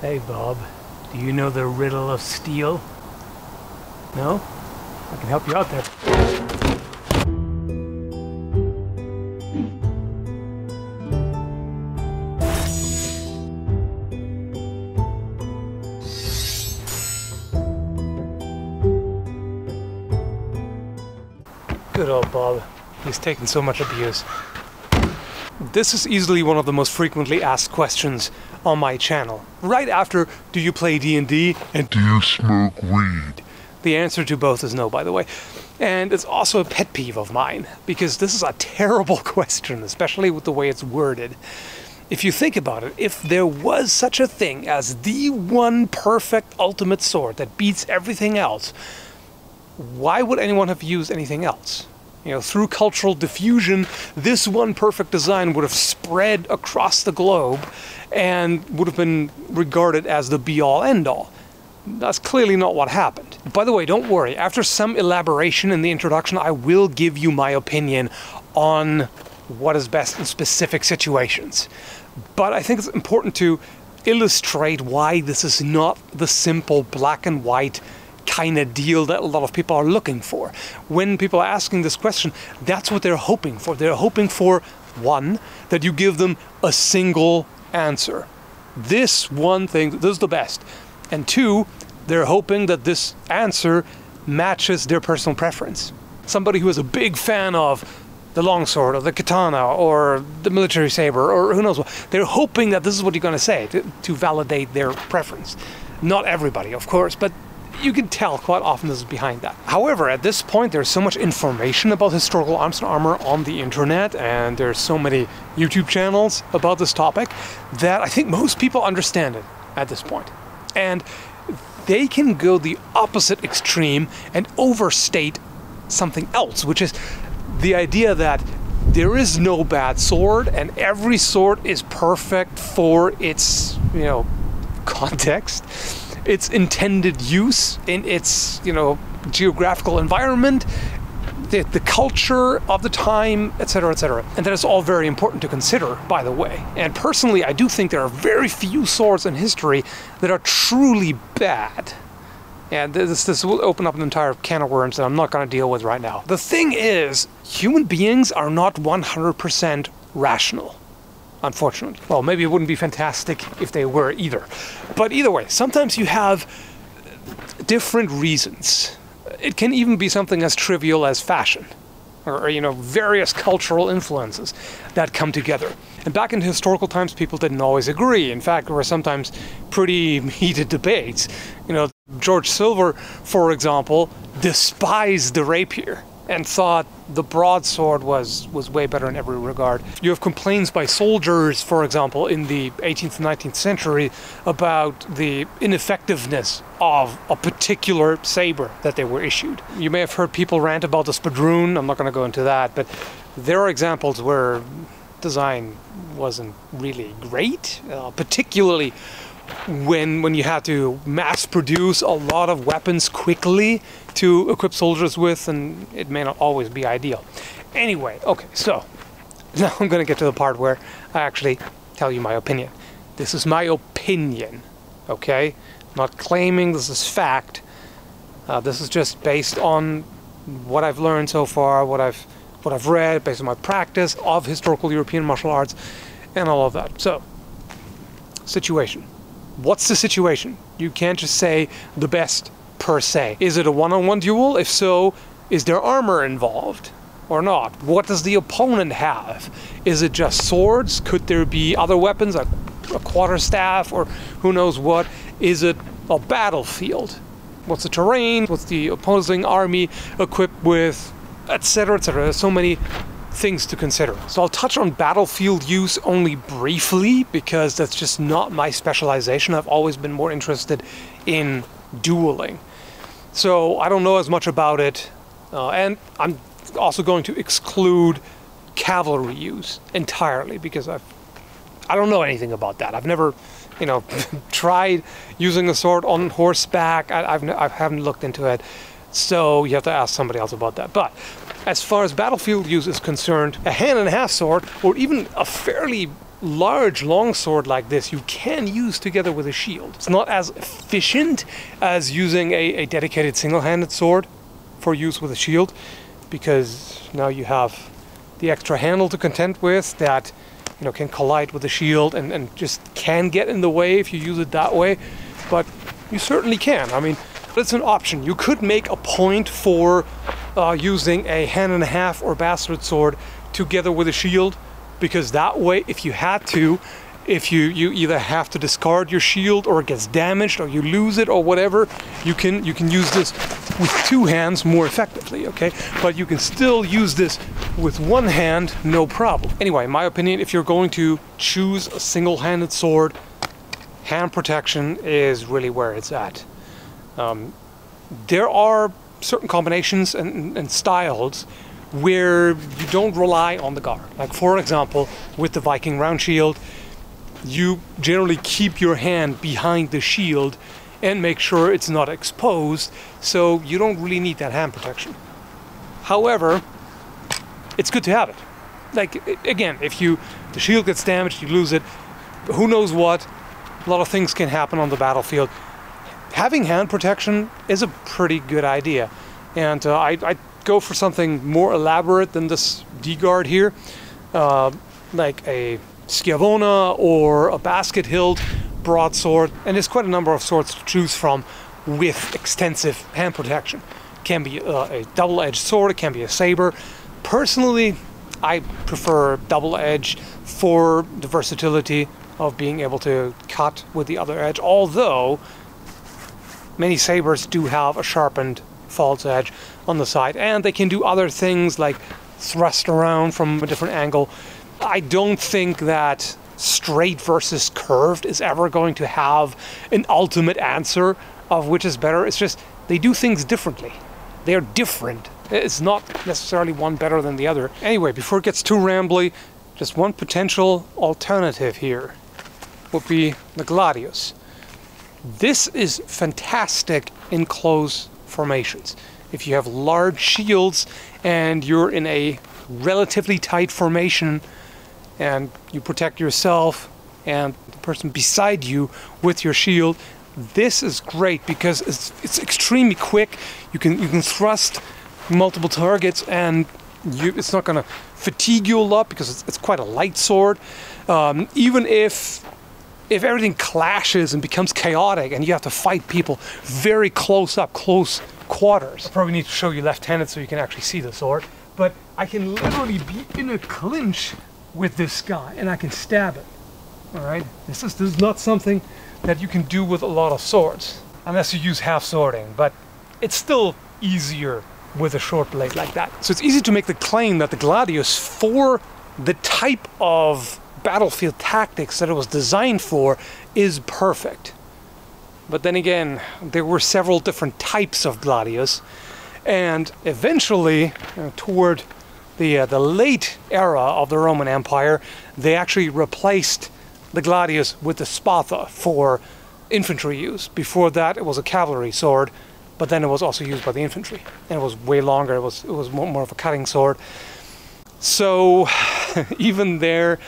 Hey Bob, do you know the riddle of steel? No? I can help you out there. Good old Bob. He's taken so much abuse. This is easily one of the most frequently asked questions on my channel. Right after, do you play D&D and do you smoke weed? The answer to both is no, by the way. And it's also a pet peeve of mine, because this is a terrible question, especially with the way it's worded. If you think about it, if there was such a thing as the one perfect ultimate sword that beats everything else, why would anyone have used anything else? You know, through cultural diffusion, this one perfect design would have spread across the globe and would have been regarded as the be-all, end-all. That's clearly not what happened. By the way, don't worry. After some elaboration in the introduction, I will give you my opinion on what is best in specific situations. But I think it's important to illustrate why this is not the simple black and white kind of deal that a lot of people are looking for. When people are asking this question, that's what they're hoping for. They're hoping for, one, that you give them a single answer. This one thing, this is the best. And two, they're hoping that this answer matches their personal preference. Somebody who is a big fan of the longsword or the katana or the military saber or who knows what, they're hoping that this is what you're going to say to validate their preference. Not everybody, of course, but you can tell quite often this is behind that. However, at this point, there's so much information about historical arms and armor on the internet, and there's so many YouTube channels about this topic, that I think most people understand it at this point. And they can go the opposite extreme and overstate something else, which is the idea that there is no bad sword, and every sword is perfect for its, context, its intended use in its, geographical environment, the culture of the time, etc., etc. And that is all very important to consider, by the way. And personally, I do think there are very few swords in history that are truly bad. And this will open up an entire can of worms that I'm not going to deal with right now. The thing is, human beings are not 100% rational. Unfortunately. Well, maybe it wouldn't be fantastic if they were either. But either way, sometimes you have different reasons. It can even be something as trivial as fashion, or various cultural influences that come together. And back in historical times, people didn't always agree. In fact, there were sometimes pretty heated debates. George Silver, for example, despised the rapier and thought the broadsword was way better in every regard. You have complaints by soldiers, for example, in the 18th and 19th century about the ineffectiveness of a particular saber that they were issued. You may have heard people rant about the spadroon. I'm not going to go into that, but there are examples where design wasn't really great, particularly when you had to mass produce a lot of weapons quickly to equip soldiers with, and it may not always be ideal. Anyway, okay, so now I'm going to get to the part where I actually tell you my opinion. This is my opinion, okay? I'm not claiming this is fact. This is just based on what I've learned so far, what I've read, based on my practice of historical European martial arts, and all of that. So, situation. What's the situation? You can't just say the best per se. Is it a one-on-one duel? If so, is there armor involved or not? What does the opponent have? Is it just swords? Could there be other weapons like a quarterstaff or who knows what? Is it a battlefield? What's the terrain? What's the opposing army equipped with? Etc., etc. There's so many things to consider. So I'll touch on battlefield use only briefly because that's just not my specialization. I've always been more interested in dueling. So I don't know as much about it, and I'm also going to exclude cavalry use entirely because I don't know anything about that. I've never, tried using a sword on horseback. I haven't looked into it, so you have to ask somebody else about that. But as far as battlefield use is concerned, a hand-and-a-half sword, or even a fairly large longsword like this you can use together with a shield. It's not as efficient as using a dedicated single-handed sword for use with a shield, because now you have the extra handle to contend with that, you know, can collide with the shield and just can get in the way if you use it that way. But you certainly can. I mean, it's an option. You could make a point for using a hand and a half or bastard sword together with a shield, because that way, if you had to, if you either have to discard your shield or it gets damaged or you lose it or whatever, you can use this with two hands more effectively, okay? But you can still use this with one hand, no problem. Anyway, in my opinion, if you're going to choose a single-handed sword, hand protection is really where it's at. There are certain combinations and styles where you don't rely on the guard. Like, for example, with the Viking round shield, you generally keep your hand behind the shield and make sure it's not exposed, so you don't really need that hand protection. However, it's good to have it. Like, again, if the shield gets damaged, you lose it, who knows what, a lot of things can happen on the battlefield. Having hand protection is a pretty good idea, and I go for something more elaborate than this D-guard here, like a Schiavona or a basket-hilt broadsword, and there's quite a number of swords to choose from with extensive hand protection. It can be a double-edged sword, it can be a saber. Personally, I prefer double-edged for the versatility of being able to cut with the other edge, although many sabers do have a sharpened false edge on the side, and they can do other things like thrust around from a different angle. I don't think that straight versus curved is ever going to have an ultimate answer of which is better. It's just they do things differently. They are different. It's not necessarily one better than the other. Anyway, before it gets too rambly, just one potential alternative here would be the Gladius. This is fantastic in close formations. If you have large shields and you're in a relatively tight formation and you protect yourself and the person beside you with your shield, this is great because it's extremely quick. You can thrust multiple targets and it's not going to fatigue you a lot because it's quite a light sword. Even if everything clashes and becomes chaotic and you have to fight people very close up, close quarters. I probably need to show you left-handed so you can actually see the sword, but I can literally be in a clinch with this guy and I can stab it. Alright? This is not something that you can do with a lot of swords, unless you use half swording, but it's still easier with a short blade like that. So it's easy to make the claim that the Gladius, for the type of battlefield tactics that it was designed for, is perfect. But then again, there were several different types of Gladius, and eventually, toward the late era of the Roman Empire, they actually replaced the Gladius with the Spatha for infantry use. Before that, it was a cavalry sword, but then it was also used by the infantry, and it was way longer. It was more of a cutting sword. So even there,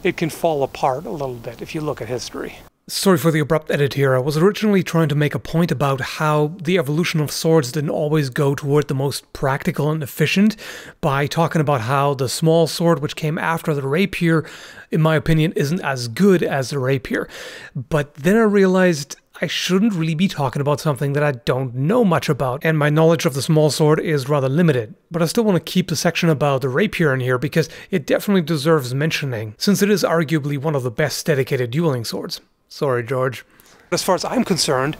it can fall apart a little bit if you look at history. Sorry for the abrupt edit here. I was originally trying to make a point about how the evolution of swords didn't always go toward the most practical and efficient by talking about how the small sword, which came after the rapier, in my opinion, isn't as good as the rapier. But then I realized I shouldn't really be talking about something that I don't know much about, and my knowledge of the small sword is rather limited. But I still want to keep the section about the rapier in here because it definitely deserves mentioning, since it is arguably one of the best dedicated dueling swords. Sorry, George. As far as I'm concerned,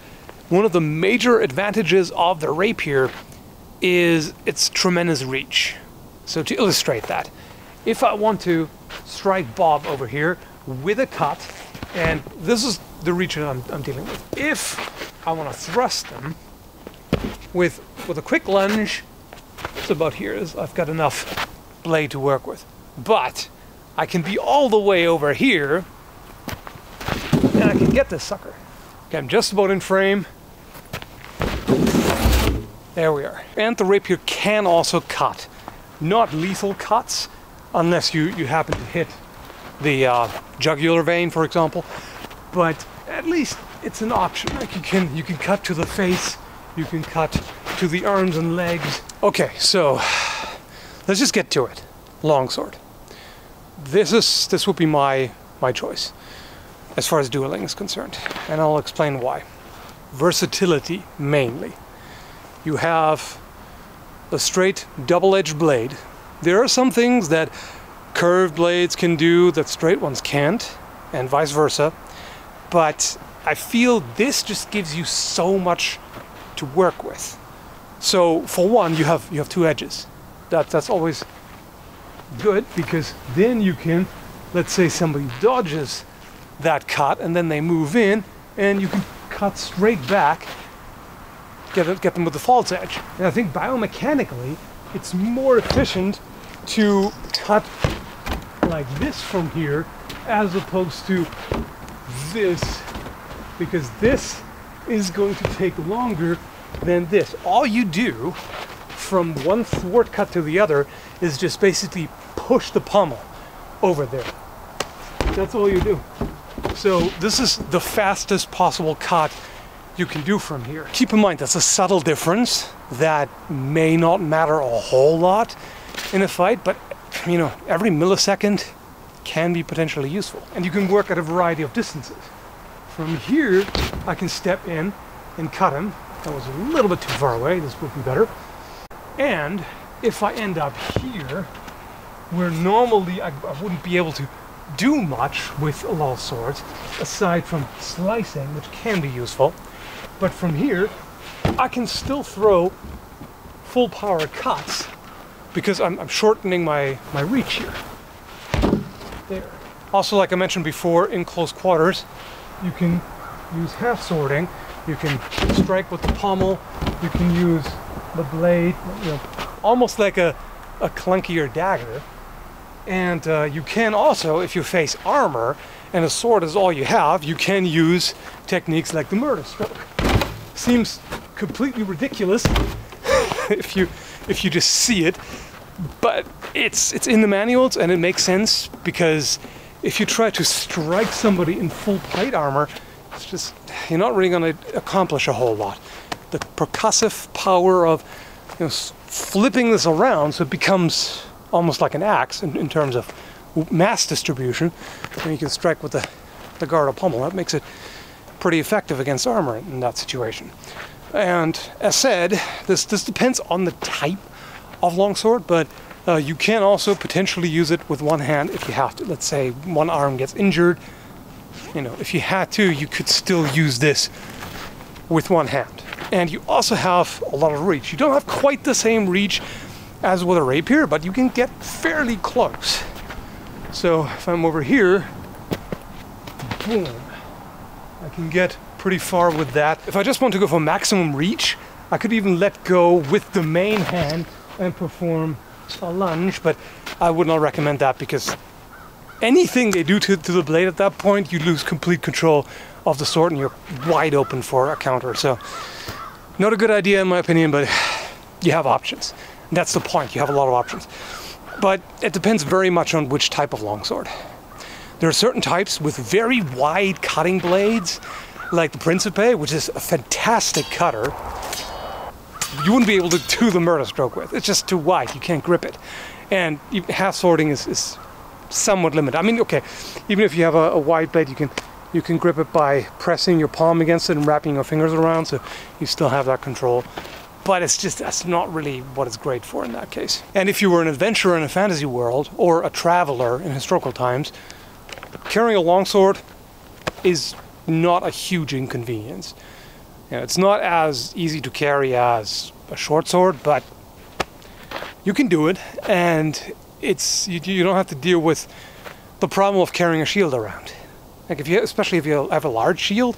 one of the major advantages of the rapier is its tremendous reach. So to illustrate that, if I want to strike Bob over here with a cut, and this is the reach that I'm dealing with. If I want to thrust them with a quick lunge, it's about here. I've got enough blade to work with. But I can be all the way over here, and I can get this sucker. Okay, I'm just about in frame. There we are. And the rapier can also cut. Not lethal cuts, unless you happen to hit the jugular vein, for example. But at least it's an option. Like you can cut to the face, you can cut to the arms and legs. Okay, so let's just get to it. Longsword. This would be my choice as far as dueling is concerned, and I'll explain why. Versatility mainly. You have a straight double-edged blade. There are some things that curved blades can do that straight ones can't, and vice versa. But I feel this just gives you so much to work with. So for one, you have two edges. That's always good, because then you can, let's say somebody dodges that cut and then they move in, and you can cut straight back, get them with the false edge. And I think biomechanically it's more efficient to cut like this from here as opposed to this, because this is going to take longer than this. All you do from one thwart cut to the other is just basically push the pommel over there. That's all you do. So this is the fastest possible cut you can do from here. Keep in mind that's a subtle difference that may not matter a whole lot in a fight, but you know, every millisecond can be potentially useful. And you can work at a variety of distances. From here, I can step in and cut him. That was a little bit too far away. This would be better. And if I end up here, where normally I wouldn't be able to do much with a lot of swords, aside from slicing, which can be useful, but from here, I can still throw full power cuts because I'm shortening my reach here. There. Also, like I mentioned before, in close quarters, you can use half swording. You can strike with the pommel. You can use the blade, you know, almost like a clunkier dagger. And you can also, if you face armor and a sword is all you have, you can use techniques like the murder stroke. Seems completely ridiculous if you just see it, but it's in the manuals and it makes sense, because if you try to strike somebody in full plate armor, it's just, you're not really going to accomplish a whole lot. The percussive power of, you know, flipping this around so it becomes almost like an axe in terms of mass distribution, and you can strike with the guard or pommel. That makes it pretty effective against armor in that situation. And as said, this depends on the type of longsword, but you can also potentially use it with one hand if you have to. Let's say one arm gets injured, you know, if you had to, you could still use this with one hand. And you also have a lot of reach. You don't have quite the same reach as with a rapier, but you can get fairly close. So if I'm over here, boom, I can get pretty far with that. If I just want to go for maximum reach, I could even let go with the main hand and perform a lunge, but I would not recommend that, because anything they do to the blade at that point, you lose complete control of the sword and you're wide open for a counter. So not a good idea in my opinion, but you have options. And that's the point, you have a lot of options. But it depends very much on which type of longsword. There are certain types with very wide cutting blades, like the Principe, which is a fantastic cutter. You wouldn't be able to do the murder stroke with. It's just too wide, you can't grip it. And half swording is somewhat limited. I mean, okay, even if you have a wide blade, you can grip it by pressing your palm against it and wrapping your fingers around, so you still have that control. But that's not really what it's great for in that case. And if you were an adventurer in a fantasy world, or a traveler in historical times, carrying a longsword is not a huge inconvenience. You know, it's not as easy to carry as a short sword, but you can do it, and you don't have to deal with the problem of carrying a shield around. Like especially if you have a large shield,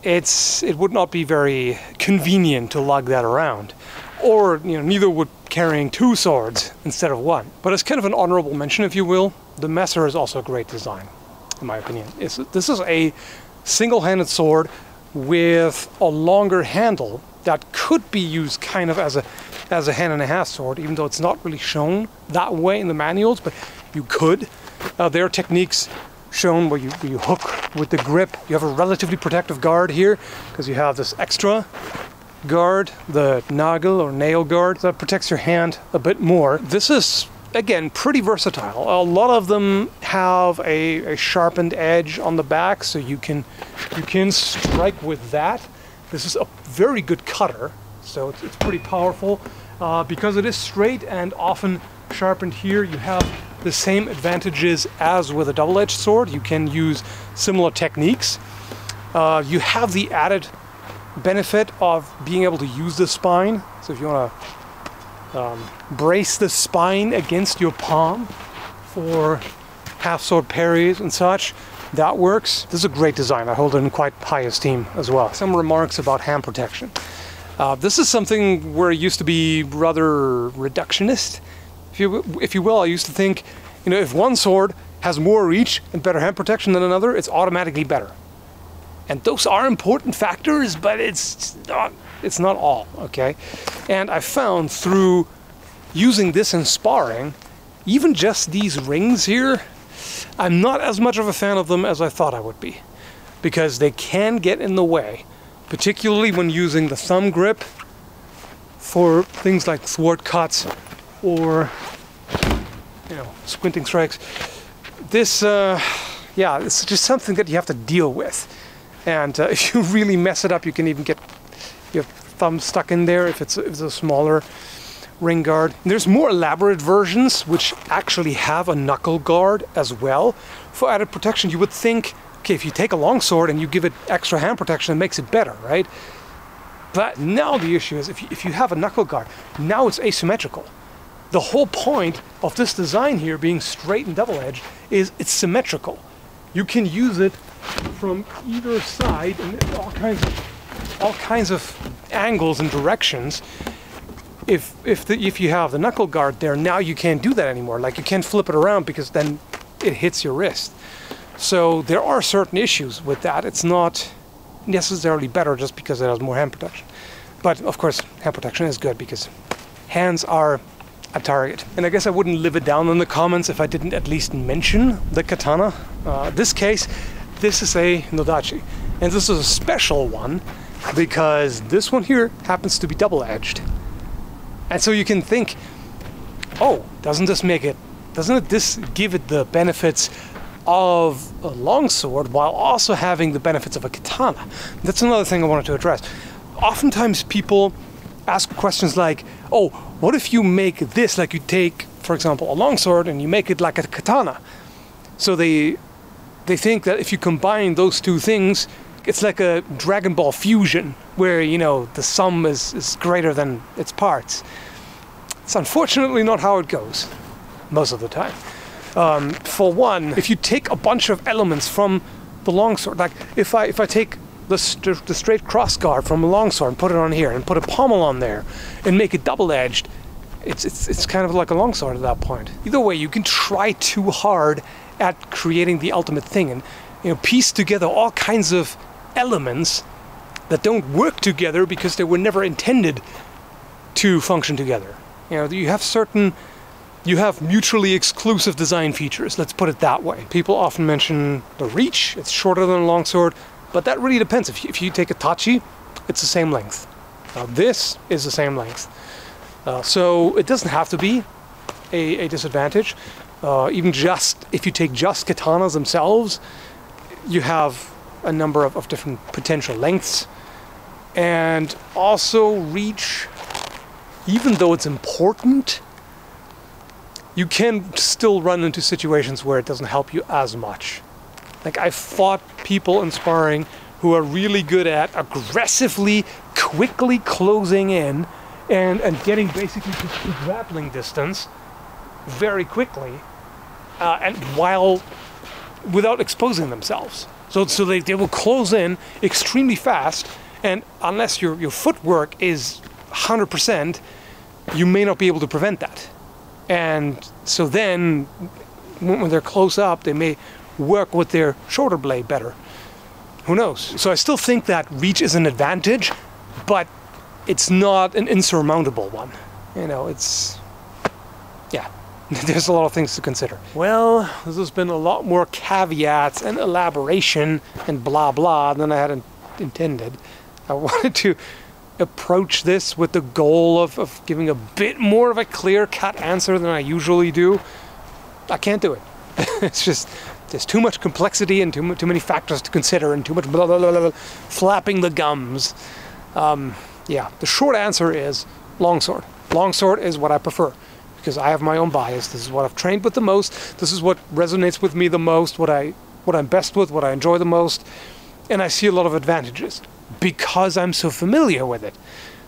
it would not be very convenient to lug that around. Or, you know, neither would carrying two swords instead of one. But as kind of an honorable mention, if you will, the Messer is also a great design, in my opinion. This is a single-handed sword with a longer handle that could be used kind of as a hand-and-a-half sword, even though it's not really shown that way in the manuals, but you could. There are techniques shown where you hook with the grip. You have a relatively protective guard here because you have this extra guard, the nagel or nail guard, that protects your hand a bit more. This is, again, pretty versatile. A lot of them have a sharpened edge on the back, so you can strike with that. This is a very good cutter, so it's pretty powerful. Because it is straight and often sharpened here, you have the same advantages as with a double-edged sword. You can use similar techniques. You have the added benefit of being able to use the spine. So if you want to brace the spine against your palm for half-sword parries and such, that works. This is a great design. I hold it in quite high esteem as well. Some remarks about hand protection. This is something where I used to be rather reductionist, if you will. I used to think, you know, if one sword has more reach and better hand protection than another, it's automatically better. And those are important factors, but it's not all, okay? And I found through using this in sparring, even just these rings here, I'm not as much of a fan of them as I thought I would be, because they can get in the way, particularly when using the thumb grip for things like thwart cuts or, you know, squinting strikes. This, yeah, it's just something that you have to deal with. And if you really mess it up, you can even get your thumb stuck in there if it's a smaller ring guard. There's more elaborate versions which actually have a knuckle guard as well for added protection. You would think, okay, if you take a longsword and you give it extra hand protection, it makes it better, right? But now the issue is if you have a knuckle guard, now it's asymmetrical. The whole point of this design here being straight and double-edged is it's symmetrical. You can use it from either side in all kinds of angles and directions. If you have the knuckle guard there, now you can't do that anymore. Like, you can't flip it around because then it hits your wrist. So there are certain issues with that. It's not necessarily better just because it has more hand protection. But of course, hand protection is good because hands are a target. And I guess I wouldn't live it down in the comments if I didn't at least mention the katana. This case, this is a nodachi. And this is a special one because this one here happens to be double-edged. And so you can think, oh, doesn't this give it the benefits of a longsword while also having the benefits of a katana? That's another thing I wanted to address. Oftentimes people ask questions like, oh, what if you make this, like you take, for example, a longsword and you make it like a katana? So they think that if you combine those two things, it's like a Dragon Ball fusion, where, you know, the sum is greater than its parts. It's unfortunately not how it goes, most of the time. For one, if you take a bunch of elements from the longsword, like if I take the straight cross guard from a longsword and put it on here, and put a pommel on there, and make it double-edged, it's kind of like a longsword at that point. Either way, you can try too hard at creating the ultimate thing, and, you know, piece together all kinds of elements that don't work together because they were never intended to function together. You know, you have mutually exclusive design features, let's put it that way. People often mention the reach, it's shorter than a longsword, but that really depends. If you take a tachi, it's the same length. This is the same length. So it doesn't have to be a disadvantage. Even just, if you take just katanas themselves, you have a number of different potential lengths. And also reach, even though it's important, you can still run into situations where it doesn't help you as much. Like, I've fought people in sparring who are really good at aggressively, quickly closing in and getting basically to grappling distance very quickly, and without exposing themselves. So they will close in extremely fast, and unless your footwork is 100%, you may not be able to prevent that. And so then, when they're close up, they may work with their shoulder blade better. Who knows? So I still think that reach is an advantage, but it's not an insurmountable one. You know, it's... yeah. There's a lot of things to consider. Well, this has been a lot more caveats and elaboration and blah blah than I had intended. I wanted to approach this with the goal of giving a bit more of a clear-cut answer than I usually do. I can't do it. It's just, there's too much complexity and too many factors to consider and too much blah, blah, blah, blah, flapping the gums. Yeah, the short answer is longsword. Longsword is what I prefer, because I have my own bias. This is what I've trained with the most. This is what resonates with me the most, what I'm best with, what I enjoy the most. And I see a lot of advantages because I'm so familiar with it.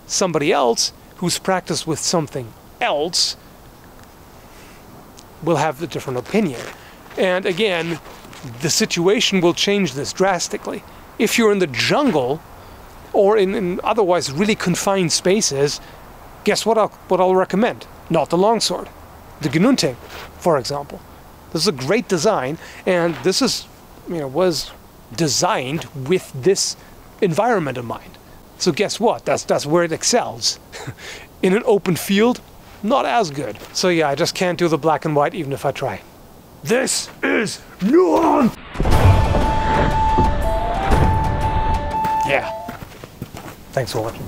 Somebody else who's practiced with something else will have a different opinion. And again, the situation will change this drastically. If you're in the jungle or in otherwise really confined spaces, guess what I'll recommend? Not the longsword. The Gnunting, for example. This is a great design, and this is, was designed with this environment in mind. So guess what? That's where it excels. In an open field, not as good. So yeah, I just can't do the black and white even if I try. This is nuance! Yeah. Thanks for watching.